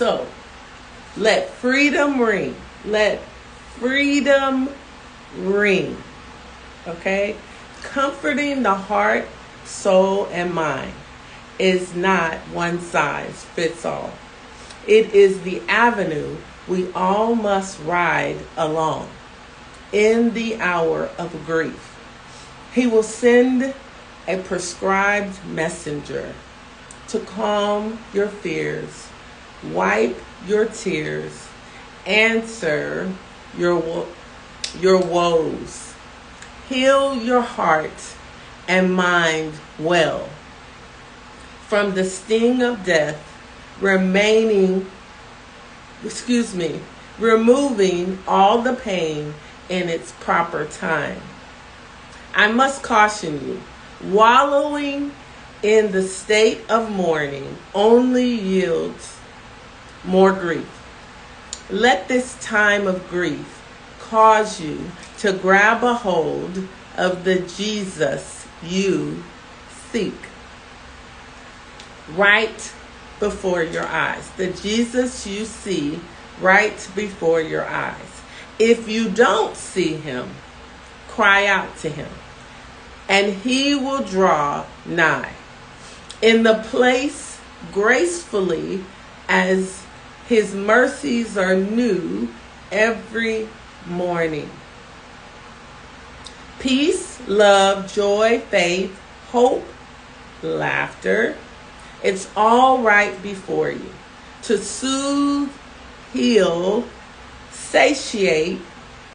So, let freedom ring. Let freedom ring. Okay? Comforting the heart, soul, and mind is not one size fits all. It is the avenue we all must ride along in the hour of grief. He will send a prescribed messenger to calm your fears, wipe your tears, answer your woes, heal your heart and mind well from the sting of death, removing all the pain in its proper time. I must caution you, wallowing in the state of mourning only yields more grief. Let this time of grief cause you to grab a hold of the Jesus you seek right before your eyes. The Jesus you see right before your eyes. If you don't see him, cry out to him, and he will draw nigh. In the place gracefully, as his mercies are new every morning. Peace, love, joy, faith, hope, laughter. It's all right before you to soothe, heal, satiate,